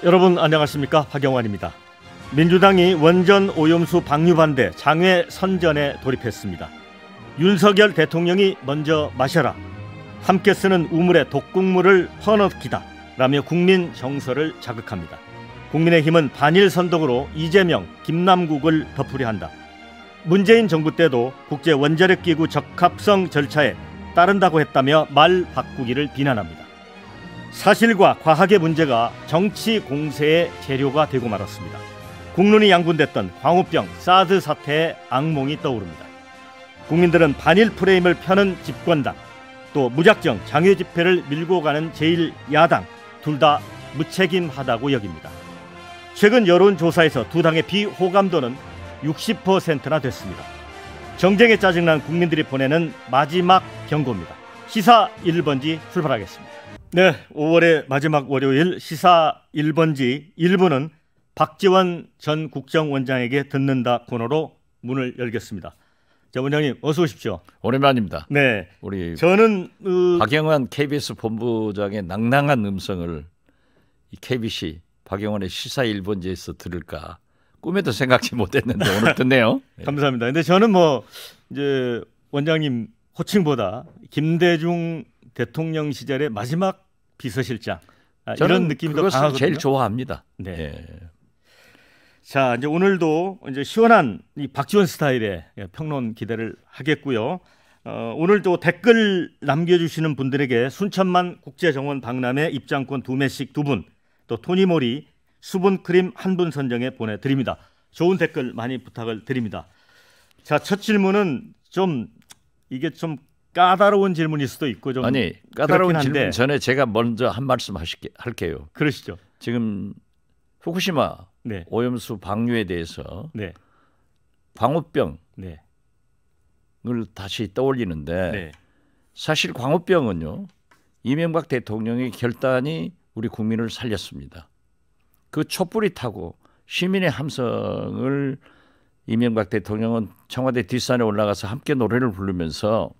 여러분 안녕하십니까? 박영환입니다. 민주당이 원전 오염수 방류 반대 장외 선전에 돌입했습니다. 윤석열 대통령이 먼저 마셔라, 함께 쓰는 우물에 독국물을 퍼넣기다 라며 국민 정서를 자극합니다. 국민의힘은 반일 선동으로 이재명, 김남국을 덮으려 한다. 문재인 정부 때도 국제원자력기구 적합성 절차에 따른다고 했다며 말 바꾸기를 비난합니다. 사실과 과학의 문제가 정치 공세의 재료가 되고 말았습니다. 국론이 양분됐던 광우병, 사드 사태의 악몽이 떠오릅니다. 국민들은 반일 프레임을 펴는 집권당, 또 무작정 장외 집회를 밀고 가는 제1야당, 둘 다 무책임하다고 여깁니다. 최근 여론조사에서 두 당의 비호감도는 60%나 됐습니다. 정쟁에 짜증난 국민들이 보내는 마지막 경고입니다. 시사 1번지 출발하겠습니다. 네, 5월의 마지막 월요일 시사 1번지 1부는 박지원 전 국정원장에게 듣는다 코너로 문을 열겠습니다. 자, 원장님 어서 오십시오. 오랜만입니다. 네, 우리 저는 박영환 KBS 본부장의 낭낭한 음성을 이 KBC 박영환의 시사 1번지에서 들을까 꿈에도 생각지 못했는데 오늘 듣네요. 감사합니다. 근데 저는 이제 원장님 호칭보다 김대중 대통령 시절의 마지막 비서실장 이런 느낌이 더 강하거든요. 그것을 제일 좋아합니다. 네. 예. 자, 이제 오늘도 이제 시원한 이 박지원 스타일의 평론 기대를 하겠고요. 오늘도 댓글 남겨주시는 분들에게 순천만 국제정원 박람회 입장권 2매씩 2분, 또 토니모리 수분크림 1분 선정해 보내드립니다. 좋은 댓글 많이 부탁을 드립니다. 자, 첫 질문은 이게 좀 까다로운 질문일 수도 있고 좀 아니 까다로운 한데, 질문 전에 제가 먼저 한 말씀 할게요. 그러시죠. 지금 후쿠시마 네. 오염수 방류에 대해서 네. 광우병을 네. 다시 떠올리는데 네. 사실 광우병은요, 이명박 대통령의 결단이 우리 국민을 살렸습니다. 그 촛불이 타고 시민의 함성을 이명박 대통령은 청와대 뒷산에 올라가서 함께 노래를 부르면서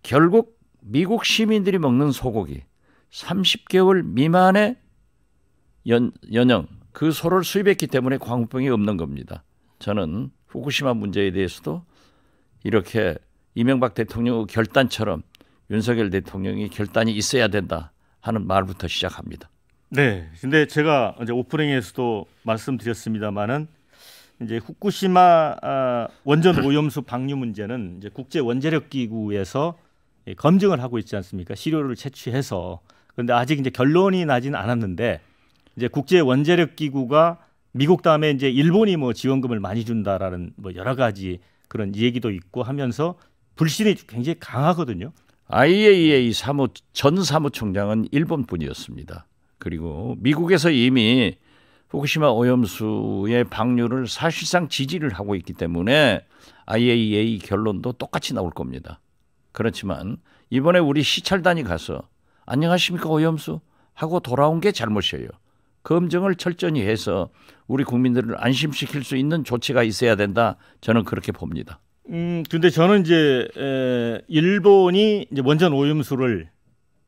결국 미국 시민들이 먹는 소고기 30개월 미만의 연형 그 소를 수입했기 때문에 광우병이 없는 겁니다. 저는 후쿠시마 문제에 대해서도 이렇게 이명박 대통령의 결단처럼 윤석열 대통령이 결단이 있어야 된다 하는 말부터 시작합니다. 네, 근데 제가 이제 오프닝에서도 말씀드렸습니다만은 이제 후쿠시마 원전 오염수 방류 문제는 이제 국제 원자력 기구에서 검증을 하고 있지 않습니까? 시료를 채취해서. 그런데 아직 이제 결론이 나진 않았는데 이제 국제 원자력 기구가 미국 다음에 이제 일본이 지원금을 많이 준다라는 여러 가지 그런 얘기도 있고 하면서 불신이 굉장히 강하거든요. IAEA 전 사무총장은 일본 분이었습니다. 그리고 미국에서 이미 후쿠시마 오염수의 방류를 사실상 지지를 하고 있기 때문에 IAEA 결론도 똑같이 나올 겁니다. 그렇지만 이번에 우리 시찰단이 가서 안녕하십니까 오염수 하고 돌아온 게 잘못이에요. 검증을 철저히 해서 우리 국민들을 안심시킬 수 있는 조치가 있어야 된다. 저는 그렇게 봅니다. 근데 저는 이제 일본이 이제 원전 오염수를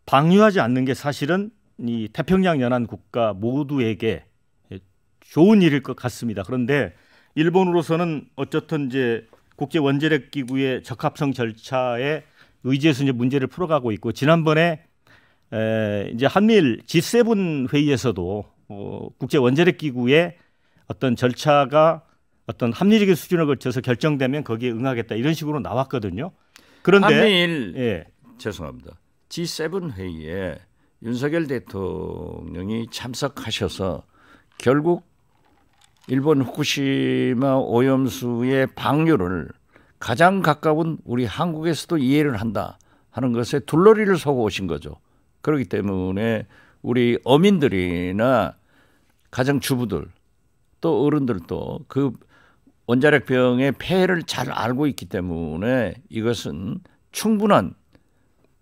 방류하지 않는 게 사실은 이 태평양 연안 국가 모두에게 좋은 일일 것 같습니다. 그런데 일본으로서는 어쨌든 이제 국제 원자력 기구의 적합성 절차에 의지해서 이제 문제를 풀어가고 있고, 지난번에 이제 한미일 G7 회의에서도 국제 원자력 기구의 어떤 절차가 어떤 합리적인 수준을 거쳐서 결정되면 거기에 응하겠다 이런 식으로 나왔거든요. 그런데 한미일 죄송합니다. G7 회의에 윤석열 대통령이 참석하셔서 결국 일본 후쿠시마 오염수의 방류를 가장 가까운 우리 한국에서도 이해를 한다 하는 것에 둘러리를 서고 오신 거죠. 그렇기 때문에 우리 어민들이나 가정주부들 또 어른들도 그 원자력병의 폐해를 잘 알고 있기 때문에 이것은 충분한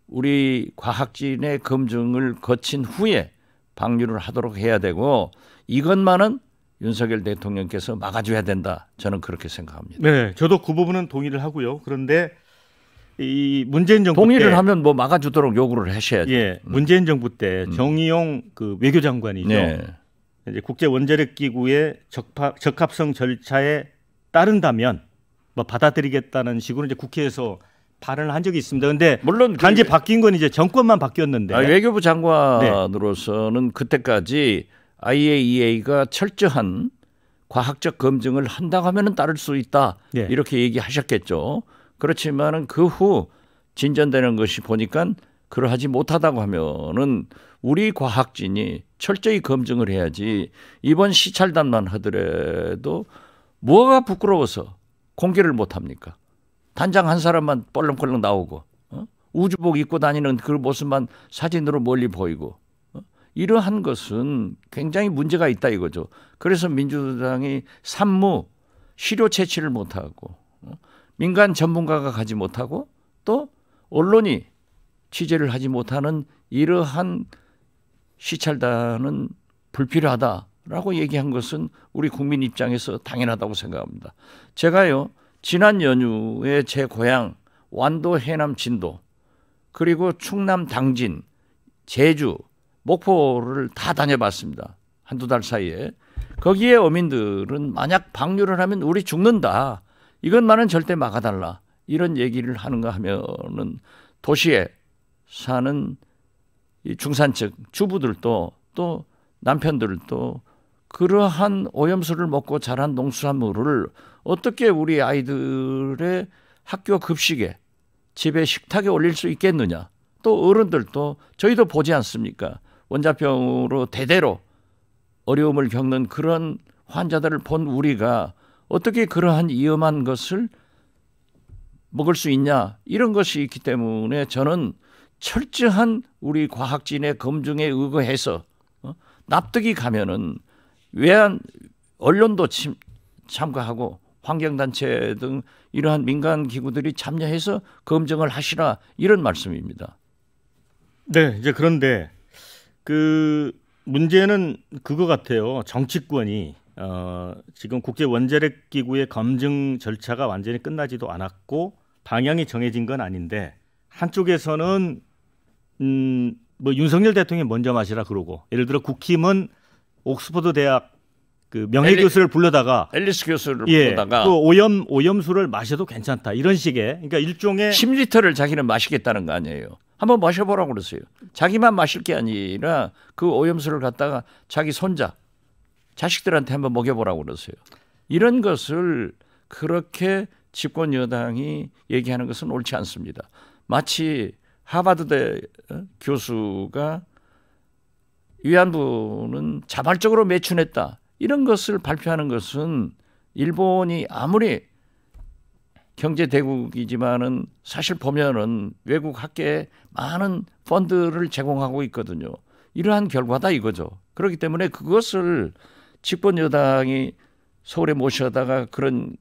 우리 과학진의 검증을 거친 후에 방류를 하도록 해야 되고, 이것만은 윤석열 대통령께서 막아줘야 된다. 저는 그렇게 생각합니다. 네, 저도 그 부분은 동의를 하고요. 그런데 이 문재인 정부 동의를 때, 하면 막아주도록 요구를 하셔야죠. 문재인 정부 때 정의용 그 외교장관이죠. 이제 국제 원자력 기구의 적합성 절차에 따른다면 뭐 받아들이겠다는 식으로 이제 국회에서 발언을 한 적이 있습니다. 근데 물론 단지 바뀐 건 이제 정권만 바뀌었는데 외교부 장관으로서는 그때까지 IAEA가 철저한 과학적 검증을 한다고 하면은 따를 수 있다. 네. 이렇게 얘기하셨겠죠. 그렇지만은 그 후 진전되는 것이 보니까 그러하지 못하다고 하면은 우리 과학진이 철저히 검증을 해야지 이번 시찰단만 하더라도 뭐가 부끄러워서 공개를 못합니까? 단장 한 사람만 뻘렁뻘렁 나오고 우주복 입고 다니는 그 모습만 사진으로 멀리 보이고 이러한 것은 굉장히 문제가 있다 이거죠. 그래서 민주당이 산무 시료 채취를 못하고 민간 전문가가 가지 못하고 또 언론이 취재를 하지 못하는 이러한 시찰단은 불필요하다라고 얘기한 것은 우리 국민 입장에서 당연하다고 생각합니다. 제가요 지난 연휴에 제 고향 완도, 해남, 진도 그리고 충남, 당진, 제주, 목포를 다 다녀봤습니다. 한두 달 사이에. 거기에 어민들은 만약 방류를 하면 우리 죽는다. 이것만은 절대 막아달라. 이런 얘기를 하는가 하면은 도시에 사는 이 중산층 주부들도 또 남편들도 그러한 오염수를 먹고 자란 농수산물을 어떻게 우리 아이들의 학교 급식에 집에 식탁에 올릴 수 있겠느냐. 또 어른들도 저희도 보지 않습니까? 원자병으로 대대로 어려움을 겪는 그런 환자들을 본 우리가 어떻게 그러한 위험한 것을 먹을 수 있냐. 이런 것이 있기 때문에 저는 철저한 우리 과학진의 검증에 의거해서 납득이 가면은 외환 언론도 참가하고 환경단체 등 이러한 민간 기구들이 참여해서 검증을 하시라 이런 말씀입니다. 네, 이제 그런데 그 문제는 그거 같아요. 정치권이 지금 국제 원자력 기구의 검증 절차가 완전히 끝나지도 않았고 방향이 정해진 건 아닌데 한쪽에서는 뭐 윤석열 대통령이 먼저 마시라 그러고 예를 들어 국힘은 옥스퍼드 대학 그 명예 교수를 불러다가 앨리스 교수를 예, 불러다가 그 오염수를 마셔도 괜찮다 이런 식의 그러니까 일종의 10리터를 자기는 마시겠다는 거 아니에요. 한번 마셔보라고 그러세요. 자기만 마실 게 아니라 그 오염수를 갖다가 자기 손자 자식들한테 한번 먹여보라고 그러세요. 이런 것을 그렇게 집권 여당이 얘기하는 것은 옳지 않습니다. 마치 하버드대 교수가 위안부는 자발적으로 매춘했다. 이런 것을 발표하는 것은 일본이 아무리 경제 대국이지만은 사실 보면은 외국 학계에 많은 펀드를 제공하고 있거든요. 이러한 결과다 이거죠. 그렇기 때문에 그것을 집권 여당이 서울에 모셔다가 그런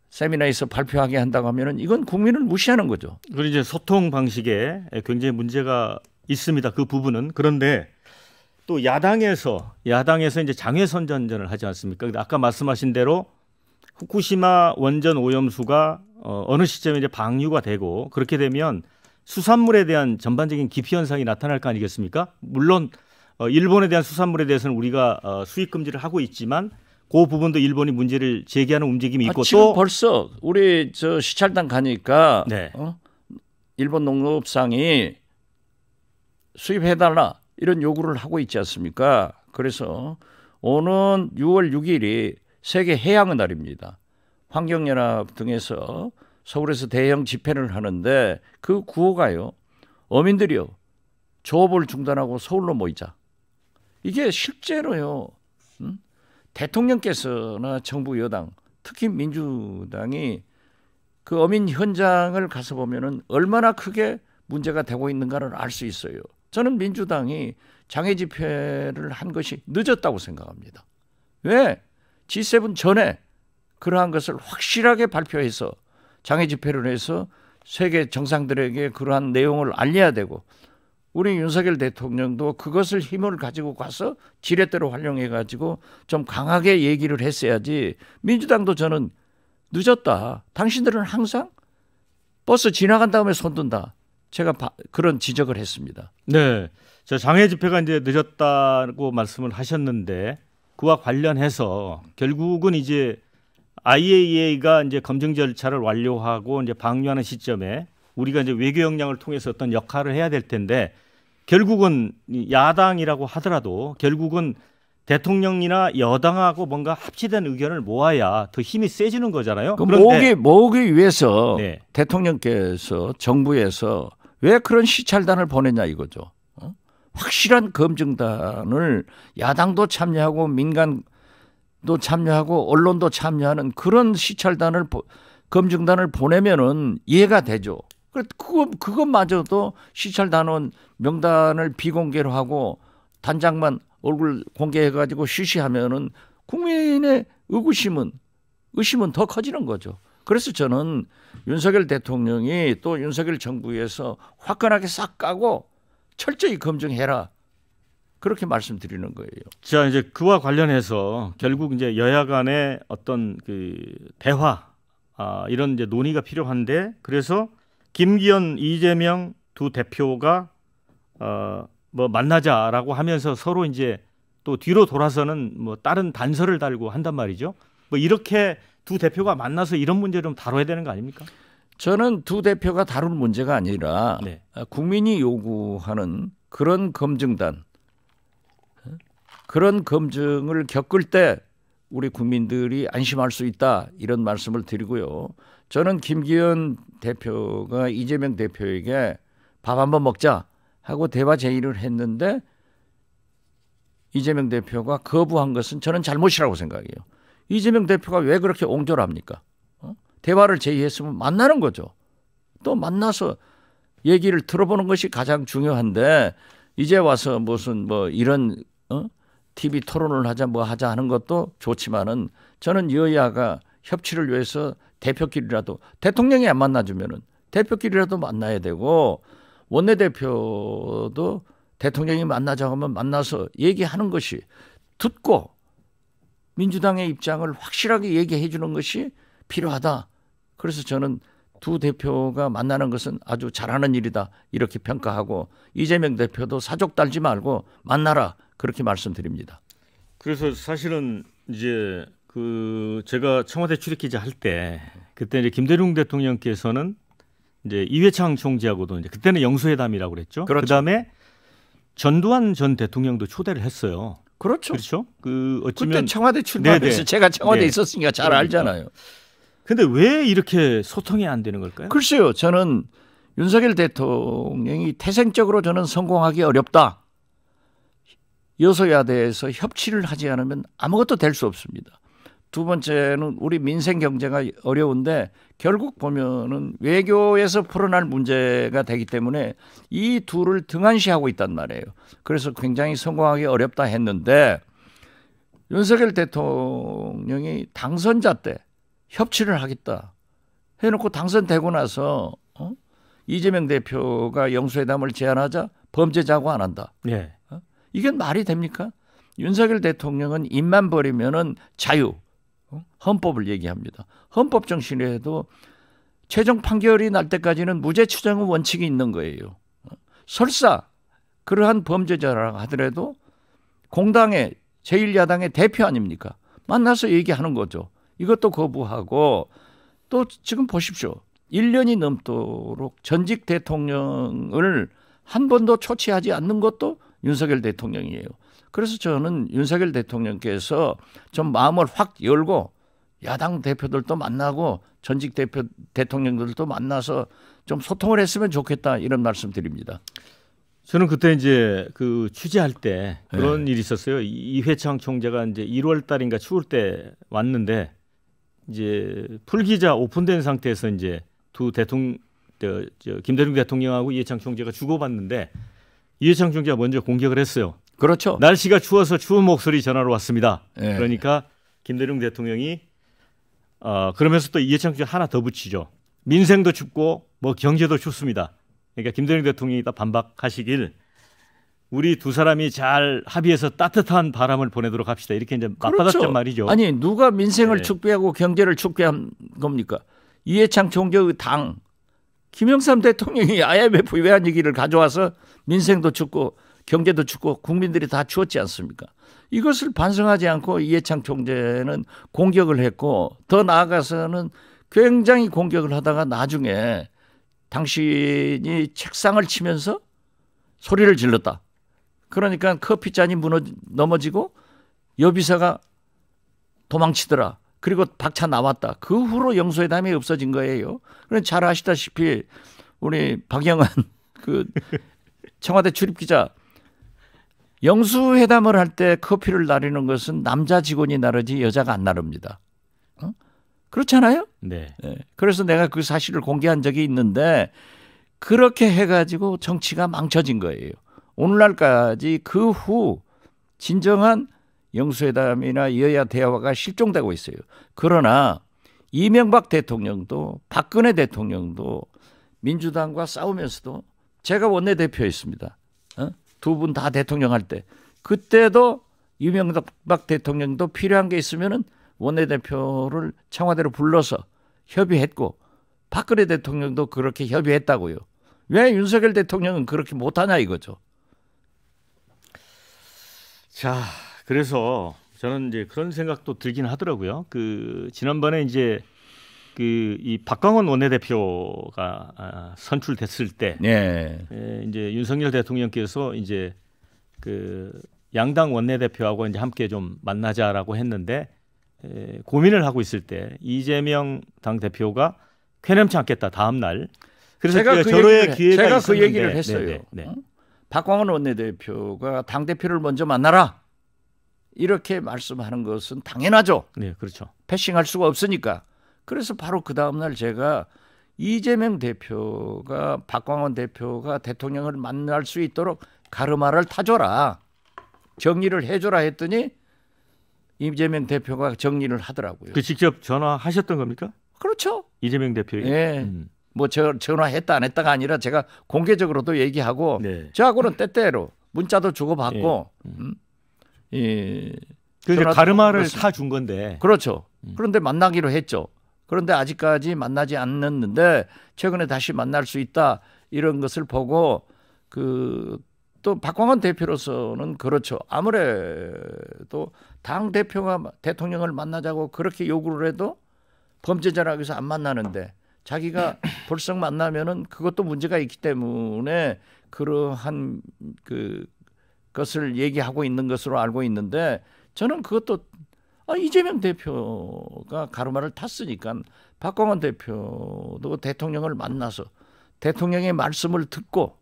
세미나에서 발표하게 한다고 하면은 이건 국민을 무시하는 거죠. 그리고 이제 소통 방식에 굉장히 문제가 있습니다. 그 부분은. 그런데 또 야당에서 이제 장외선전전을 하지 않습니까? 아까 말씀하신 대로 후쿠시마 원전 오염수가 어느 시점에 이제 방류가 되고 그렇게 되면 수산물에 대한 전반적인 기피 현상이 나타날 거 아니겠습니까? 물론 일본에 대한 수산물에 대해서는 우리가 수입 금지를 하고 있지만 그 부분도 일본이 문제를 제기하는 움직임이 있고 지금 또 벌써 우리 저 시찰단 가니까 네. 일본 농업상이 수입해달라 이런 요구를 하고 있지 않습니까? 그래서 오는 6월 6일이 세계 해양의 날입니다. 환경연합 등에서 서울에서 대형 집회를 하는데 그 구호가요. 어민들이요. 조업을 중단하고 서울로 모이자. 이게 실제로요. 대통령께서나 정부 여당 특히 민주당이 그 어민 현장을 가서 보면은 얼마나 크게 문제가 되고 있는가를 알 수 있어요. 저는 민주당이 장애 집회를 한 것이 늦었다고 생각합니다. 왜? G7 전에 그러한 것을 확실하게 발표해서 장애 집회를 해서 세계 정상들에게 그러한 내용을 알려야 되고 우리 윤석열 대통령도 그것을 힘을 가지고 가서 지렛대로 활용해 가지고 좀 강하게 얘기를 했어야지. 민주당도 저는 늦었다. 당신들은 항상 버스 지나간 다음에 손든다. 제가 그런 지적을 했습니다. 네. 저 장외 집회가 이제 늦었다고 말씀을 하셨는데 그와 관련해서 결국은 이제 IAEA가 이제 검증 절차를 완료하고 이제 방류하는 시점에 우리가 이제 외교 역량을 통해서 어떤 역할을 해야 될 텐데 결국은 야당이라고 하더라도 결국은 대통령이나 여당하고 뭔가 합치된 의견을 모아야 더 힘이 세지는 거잖아요. 모으기 위해서 네. 대통령께서 정부에서 왜 그런 시찰단을 보냈냐 이거죠. 확실한 검증단을 야당도 참여하고 민간도 참여하고 언론도 참여하는 그런 시찰단을 검증단을 보내면은 이해가 되죠. 그것마저도 시찰단원 명단을 비공개로 하고 단장만 얼굴 공개해가지고 쉬쉬하면은 국민의 의심은 더 커지는 거죠. 그래서 저는 윤석열 대통령이 또 윤석열 정부에서 화끈하게 싹 까고 철저히 검증해라. 그렇게 말씀드리는 거예요. 자, 이제 그와 관련해서 결국 이제 여야 간의 어떤 그 대화 이런 이제 논의가 필요한데 그래서 김기현, 이재명 두 대표가 뭐 만나자라고 하면서 서로 이제 또 뒤로 돌아서는 뭐 다른 단서를 달고 한단 말이죠. 뭐 이렇게 두 대표가 만나서 이런 문제를 좀 다뤄야 되는 거 아닙니까? 저는 두 대표가 다룰 문제가 아니라 네. 국민이 요구하는 그런 검증단, 그런 검증을 겪을 때 우리 국민들이 안심할 수 있다 이런 말씀을 드리고요. 저는 김기현 대표가 이재명 대표에게 밥 한번 먹자 하고 대화 제의를 했는데 이재명 대표가 거부한 것은 저는 잘못이라고 생각해요. 이재명 대표가 왜 그렇게 옹졸합니까? 대화를 제의했으면 만나는 거죠. 또 만나서 얘기를 들어보는 것이 가장 중요한데 이제 와서 무슨 뭐 이런 TV 토론을 하자 뭐 하자 하는 것도 좋지만은 저는 여야가 협치를 위해서 대표끼리라도 대통령이 안 만나주면은 대표끼리라도 만나야 되고 원내대표도 대통령이 만나자고 하면 만나서 얘기하는 것이 듣고 민주당의 입장을 확실하게 얘기해 주는 것이 필요하다. 그래서 저는 두 대표가 만나는 것은 아주 잘하는 일이다. 이렇게 평가하고 이재명 대표도 사족 달지 말고 만나라. 그렇게 말씀드립니다. 그래서 사실은 이제 그 제가 청와대 출입 기자 할 때 그때 이제 김대중 대통령께서는 이제 이회창 총재하고도 이제 그때는 영수회담이라고 그랬죠. 그렇죠. 그다음에 전두환 전 대통령도 초대를 했어요. 그렇죠. 그렇죠. 그 어쩌면 그때 청와대 출마했어요. 제가 청와대에 있었으니까 잘 알잖아요. 근데 왜 이렇게 소통이 안 되는 걸까요? 글쎄요. 저는 윤석열 대통령이 태생적으로 저는 성공하기 어렵다. 여소야대에서 협치를 하지 않으면 아무것도 될 수 없습니다. 두 번째는 우리 민생 경제가 어려운데 결국 보면은 외교에서 풀어날 문제가 되기 때문에 이 둘을 등한시하고 있단 말이에요. 그래서 굉장히 성공하기 어렵다 했는데 윤석열 대통령이 당선자 때 협치를 하겠다 해놓고 당선되고 나서 이재명 대표가 영수회담을 제안하자 범죄자고 안 한다. 네. 이게 말이 됩니까? 윤석열 대통령은 입만 버리면은 자유, 헌법을 얘기합니다. 헌법 정신에도 최종 판결이 날 때까지는 무죄 추정의 원칙이 있는 거예요. 설사 그러한 범죄자라 하더라도 공당의 제1야당의 대표 아닙니까? 만나서 얘기하는 거죠. 이것도 거부하고 또 지금 보십시오. 1년이 넘도록 전직 대통령을 한 번도 초치하지 않는 것도 윤석열 대통령이에요. 그래서 저는 윤석열 대통령께서 좀 마음을 확 열고 야당 대표들도 만나고 전직 대통령들도 만나서 좀 소통을 했으면 좋겠다 이런 말씀 드립니다. 저는 그때 이제 그 취재할 때 그런 일이 있었어요. 이회창 총재가 이제 1월 달인가 추울 때 왔는데 이제 풀기자 오픈된 상태에서 이제 두 대통령 김대중 대통령하고 이회창 총재가 주고받는데 이회창 총재가 먼저 공격을 했어요. 그렇죠. 날씨가 추워서 추운 목소리 전화로 왔습니다. 네. 그러니까 김대중 대통령이 그러면서 또 이회창 총재 하나 더 붙이죠. 민생도 춥고 뭐 경제도 춥습니다. 그러니까 김대중 대통령이 딱 반박하시길 우리 두 사람이 잘 합의해서 따뜻한 바람을 보내도록 합시다. 이렇게 이제 맞받았단 그렇죠. 말이죠. 아니 누가 민생을 네. 축배하고 경제를 축배한 겁니까? 이회창 총재의 당 김영삼 대통령이 IMF 외환 위기를 가져와서 민생도 죽고 경제도 죽고 국민들이 다 죽었지 않습니까? 이것을 반성하지 않고 이해창 총재는 공격을 했고 더 나아가서는 굉장히 공격을 하다가 나중에 당신이 책상을 치면서 소리를 질렀다. 그러니까 커피잔이 넘어지고 여비사가 도망치더라. 그리고 박차 나왔다. 그 후로 영수회담이 없어진 거예요. 그럼 잘 아시다시피 우리 박영환 그 청와대 출입기자 영수회담을 할 때 커피를 나르는 것은 남자 직원이 나르지 여자가 안 나릅니다. 그렇잖아요? 네. 네. 그래서 내가 그 사실을 공개한 적이 있는데 그렇게 해가지고 정치가 망쳐진 거예요. 오늘날까지 그 후 진정한 영수회담이나 여야 대화가 실종되고 있어요. 그러나 이명박 대통령도 박근혜 대통령도 민주당과 싸우면서도 제가 원내대표였습니다. 두 분 다 대통령 할 때 그때도 이명박 대통령도 필요한 게 있으면은 원내대표를 청와대로 불러서 협의했고 박근혜 대통령도 그렇게 협의했다고요. 왜 윤석열 대통령은 그렇게 못하냐 이거죠. 자, 그래서 저는 이제 그런 생각도 들긴 하더라고요. 그 지난번에 이제 그 이 박광원 원내대표가 선출됐을 때, 네. 이제 윤석열 대통령께서 이제 그 양당 원내대표하고 이제 함께 좀 만나자라고 했는데 고민을 하고 있을 때 이재명 당 대표가 쾌념치 않겠다 다음 날. 그래서 제가 절호의 기회가 제가 있었는데, 그 얘기를 했어요. 네. 박광원 원내대표가 당 대표를 먼저 만나라 이렇게 말씀하는 것은 당연하죠. 네, 그렇죠. 패싱할 수가 없으니까. 그래서 바로 그 다음 날 제가 이재명 대표가 박광원 대표가 대통령을 만날 수 있도록 가르마를 타줘라. 정리를 해줘라 했더니 이재명 대표가 정리를 하더라고요. 그 직접 전화하셨던 겁니까? 그렇죠. 이재명 대표에게? 예. 뭐 전화했다 안 했다가 아니라 제가 공개적으로도 얘기하고 네. 저하고는 때때로 문자도 주고받고 그래서 가르마를 타준 건데. 그렇죠. 그런데 만나기로 했죠. 그런데 아직까지 만나지 않았는데 최근에 다시 만날 수 있다 이런 것을 보고 또 박광원 대표로서는 그렇죠. 아무래도 당 대표가 대통령을 만나자고 그렇게 요구를 해도 범죄자라고 해서 안 만나는데 자기가 벌써 만나면은 그것도 문제가 있기 때문에 그러한 것을 얘기하고 있는 것으로 알고 있는데 저는 그것도 이재명 대표가 가르마를 탔으니까 박광원 대표도 대통령을 만나서 대통령의 말씀을 듣고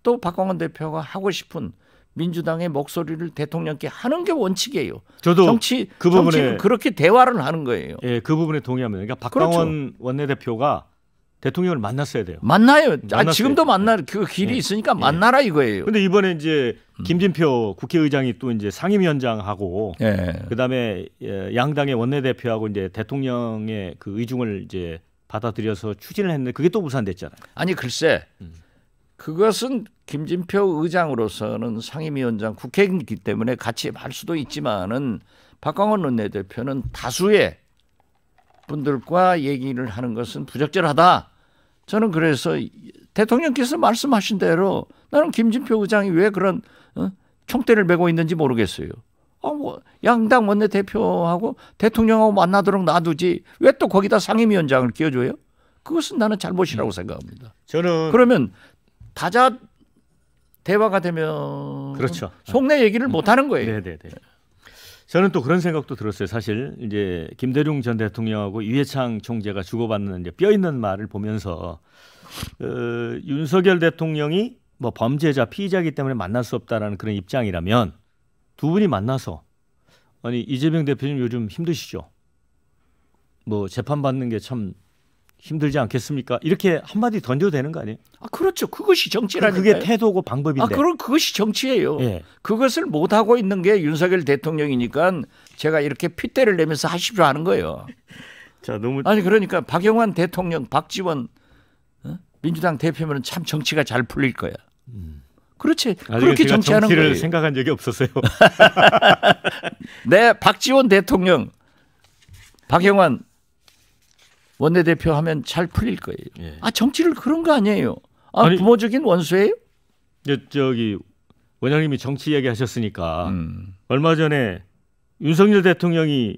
또 박광원 대표가 하고 싶은 민주당의 목소리를 대통령께 하는 게 원칙이에요. 저도 정치는 그렇게 대화를 하는 거예요. 예, 그 부분에 동의합니다. 그러니까 박광원 원내대표가 대통령을 만났어야 돼요. 만나요. 지금도 만날 그 길이 있으니까 만나라 이거예요. 근데 이번에 이제 김진표 국회의장이 또 이제 상임위원장하고 그다음에 양당의 원내대표하고 이제 대통령의 그 의중을 이제 받아들여서 추진을 했는데 그게 또 무산됐잖아요. 아니 글쎄. 그것은 김진표 의장으로서는 상임위원장 국회이기 때문에 같이 할 수도 있지만은 박광원 원내대표는 다수의 분들과 얘기를 하는 것은 부적절하다. 저는 그래서 대통령께서 말씀하신 대로 나는 김진표 의장이 왜 그런 총대를 메고 있는지 모르겠어요. 뭐 양당 원내대표하고 대통령하고 만나도록 놔두지 왜 또 거기다 상임위원장을 끼워줘요? 그것은 나는 잘못이라고 생각합니다. 저는 그러면 다자 대화가 되면 그렇죠. 속내 얘기를 못 하는 거예요. 네네네. 저는 또 그런 생각도 들었어요. 사실 이제 김대중 전 대통령하고 이해창 총재가 주고받는 이제 뼈 있는 말을 보면서 윤석열 대통령이 뭐 범죄자 피의자이기 때문에 만날 수 없다라는 그런 입장이라면 두 분이 만나서 아니 이재명 대표님 요즘 힘드시죠? 뭐 재판 받는 게 참 힘들지 않겠습니까? 이렇게 한마디 던져도 되는 거 아니에요? 그렇죠. 그것이 정치라니까요. 그게 태도고 방법인데. 그럼 그것이 정치예요. 예. 그것을 못 하고 있는 게 윤석열 대통령이니까 제가 이렇게 핏대를 내면서 하십시오 하는 거예요. 자, 너무 아니 그러니까 박영환 대통령, 박지원 민주당 대표면 참 정치가 잘 풀릴 거야. 그렇지. 그렇게 정치하는 정치를 거예요. 생각한 적이 없었어요. 네, 박지원 대통령, 박영환 원내대표 하면 잘 풀릴 거예요. 예. 아 정치를 그런 거 아니에요. 아 아니, 부모적인 원수예요? 저기 원장님이 정치 얘기하셨으니까 얼마 전에 윤석열 대통령이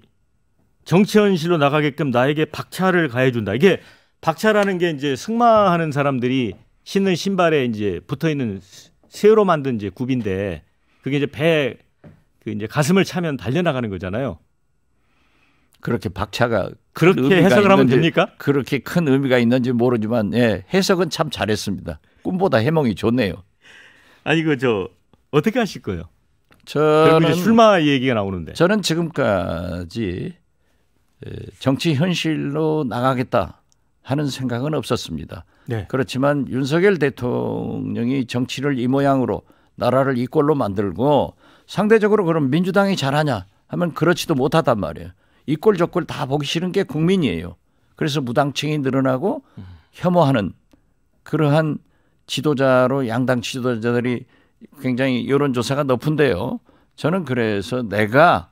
정치 현실로 나가게끔 나에게 박차를 가해준다. 이게 박차라는 게 이제 승마하는 사람들이 신는 신발에 이제 붙어 있는 쇠로 만든 이제 굽인데 그게 이제 배 그 이제 가슴을 차면 달려나가는 거잖아요. 그렇게 박차가 그렇게 해석을 하면 됩니까? 그렇게 큰 의미가 있는지 모르지만 예, 해석은 참 잘했습니다. 꿈보다 해몽이 좋네요. 아니 그 어떻게 하실 거예요? 저는 이제 출마 얘기가 나오는데. 저는 지금까지 정치 현실로 나가겠다 하는 생각은 없었습니다. 네. 그렇지만 윤석열 대통령이 정치를 이 모양으로 나라를 이 꼴로 만들고 상대적으로 그럼 민주당이 잘하냐 하면 그렇지도 못하단 말이에요. 이 꼴 저 꼴 다 보기 싫은 게 국민이에요. 그래서 무당층이 늘어나고 혐오하는 그러한 지도자로 양당 지도자들이 굉장히 여론조사가 높은데요. 저는 그래서 내가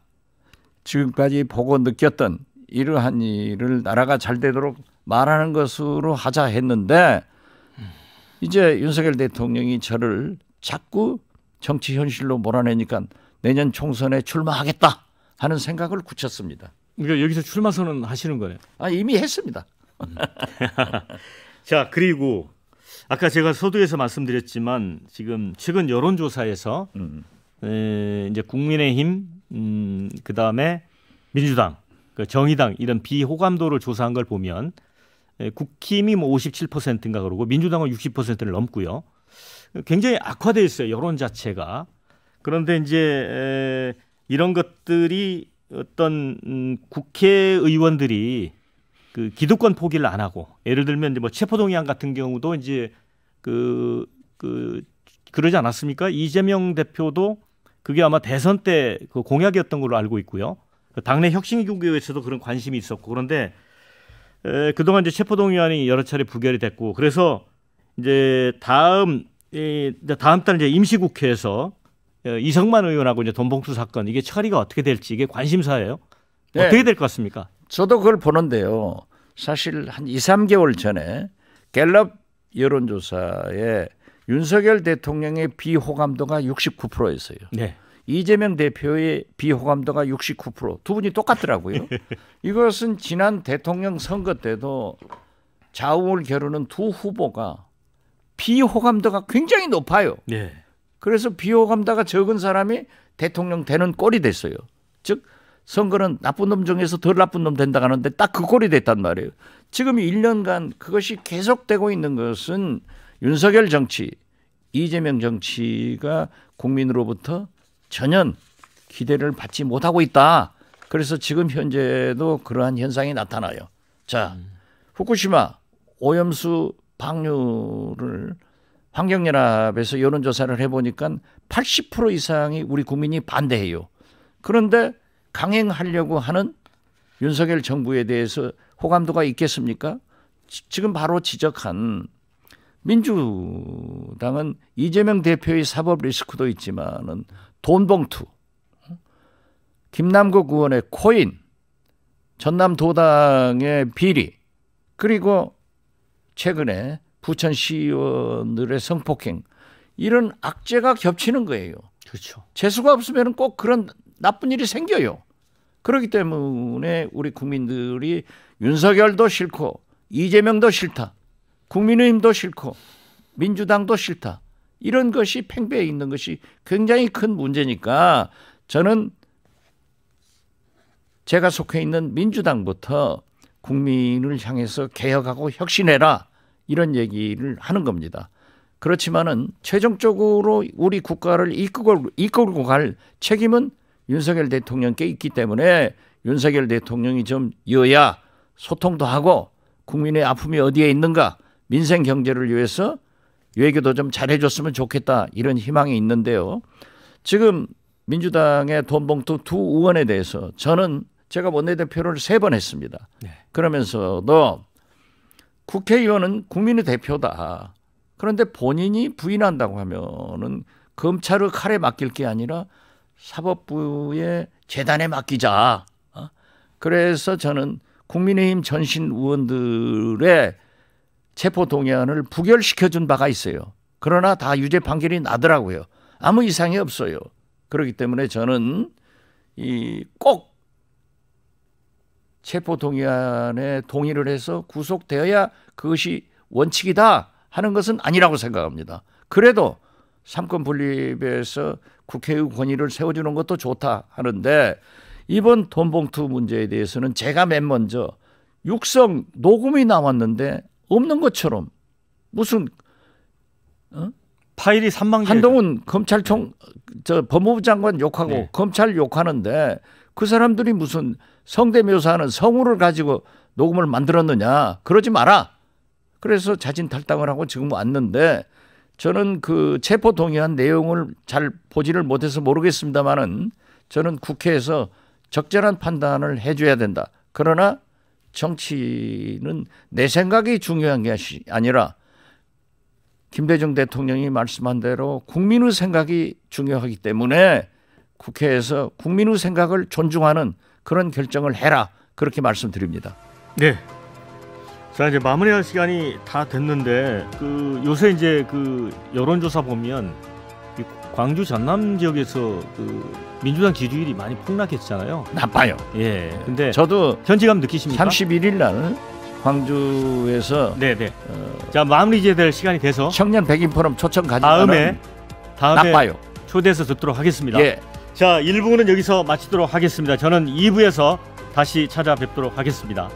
지금까지 보고 느꼈던 이러한 일을 나라가 잘 되도록 말하는 것으로 하자 했는데 이제 윤석열 대통령이 저를 자꾸 정치 현실로 몰아내니까 내년 총선에 출마하겠다 하는 생각을 굳혔습니다. 그러니까 여기서 출마 선언 하시는 거네요. 아, 이미 했습니다. 자, 그리고 아까 제가 서두에서 말씀드렸지만 지금 최근 여론조사에서 이제 국민의힘, 그 다음에 민주당, 정의당 이런 비호감도를 조사한 걸 보면 국힘이 뭐 57%인가 그러고 민주당은 60%를 넘고요. 굉장히 악화되어 있어요. 여론 자체가. 그런데 이제 이런 것들이 어떤 국회의원들이 그 기득권 포기를 안 하고 예를 들면 이제 뭐 체포동의안 같은 경우도 이제 그러지 않았습니까? 이재명 대표도 그게 아마 대선 때 그 공약이었던 걸로 알고 있고요. 당내 혁신기구에서도 그런 관심이 있었고 그런데 그동안 이제 체포동의안이 여러 차례 부결이 됐고 그래서 이제 다음 달 이제 임시국회에서 이성만 의원하고 이제 돈봉투 사건 이게 처리가 어떻게 될지 이게 관심사예요. 네. 어떻게 될 것 같습니까? 저도 그걸 보는데요. 사실 한 2, 3개월 전에 갤럽 여론조사에 윤석열 대통령의 비호감도가 69%였어요. 네. 이재명 대표의 비호감도가 69%. 두 분이 똑같더라고요. 이것은 지난 대통령 선거 때도 좌우를 겨루는 두 후보가 비호감도가 굉장히 높아요. 네. 그래서 비호감도가 적은 사람이 대통령 되는 꼴이 됐어요. 즉 선거는 나쁜 놈 중에서 덜 나쁜 놈 된다고 하는데 딱 그 꼴이 됐단 말이에요. 지금 1년간 그것이 계속되고 있는 것은 윤석열 정치, 이재명 정치가 국민으로부터 전혀 기대를 받지 못하고 있다. 그래서 지금 현재도 그러한 현상이 나타나요. 자, 후쿠시마 오염수 방류를 환경연합에서 여론조사를 해보니까 80% 이상이 우리 국민이 반대해요. 그런데 강행하려고 하는 윤석열 정부에 대해서 호감도가 있겠습니까? 지금 바로 지적한 민주당은 이재명 대표의 사법 리스크도 있지만은 돈봉투, 김남국 의원의 코인, 전남도당의 비리, 그리고 최근에 부천시의원들의 성폭행 이런 악재가 겹치는 거예요. 그렇죠. 재수가 없으면 꼭 그런 나쁜 일이 생겨요. 그렇기 때문에 우리 국민들이 윤석열도 싫고 이재명도 싫다. 국민의힘도 싫고 민주당도 싫다. 이런 것이 팽배해 있는 것이 굉장히 큰 문제니까 저는 제가 속해 있는 민주당부터 국민을 향해서 개혁하고 혁신해라. 이런 얘기를 하는 겁니다. 그렇지만은 최종적으로 우리 국가를 이끌고 갈 책임은 윤석열 대통령께 있기 때문에 윤석열 대통령이 좀 여야 소통도 하고 국민의 아픔이 어디에 있는가 민생 경제를 위해서 외교도 좀 잘해줬으면 좋겠다 이런 희망이 있는데요. 지금 민주당의 돈봉투 두 의원에 대해서 저는 제가 원내대표를 3번 했습니다. 네. 그러면서도 국회의원은 국민의 대표다. 그런데 본인이 부인한다고 하면은 검찰의 칼에 맡길 게 아니라 사법부의 재단에 맡기자. 그래서 저는 국민의힘 전신 의원들의 체포 동의안을 부결시켜준 바가 있어요. 그러나 다 유죄 판결이 나더라고요. 아무 이상이 없어요. 그렇기 때문에 저는 꼭 체포 동의안에 동의를 해서 구속되어야 그것이 원칙이다 하는 것은 아니라고 생각합니다. 그래도 삼권 분립에서 국회의 권위를 세워주는 것도 좋다 하는데 이번 돈봉투 문제에 대해서는 제가 맨 먼저 육성 녹음이 나왔는데 없는 것처럼 무슨 파일이 3만 개. 한동훈 검찰총 법무부 장관 욕하고 네. 검찰 욕하는데 그 사람들이 무슨 성대묘사하는 성우를 가지고 녹음을 만들었느냐. 그러지 마라. 그래서 자진 탈당을 하고 지금 왔는데 저는 그 체포 동의안 내용을 잘 보지를 못해서 모르겠습니다만은 저는 국회에서 적절한 판단을 해줘야 된다. 그러나 정치는 내 생각이 중요한 게 아니라 김대중 대통령이 말씀한 대로 국민의 생각이 중요하기 때문에 국회에서 국민의 생각을 존중하는 그런 결정을 해라. 그렇게 말씀드립니다. 네. 자, 이제 마무리할 시간이 다 됐는데 요새 이제 여론조사 보면 이 광주 전남 지역에서 민주당 지지율이 많이 폭락했잖아요. 나빠요. 예. 근데 저도 현지감 느끼십니까? 31일 날 광주에서 네네. 자, 마무리 될 시간이 돼서 청년 백인 포럼 초청 다음에 나빠요. 초대해서 듣도록 하겠습니다. 예. 자, 1부는 여기서 마치도록 하겠습니다. 저는 2부에서 다시 찾아뵙도록 하겠습니다.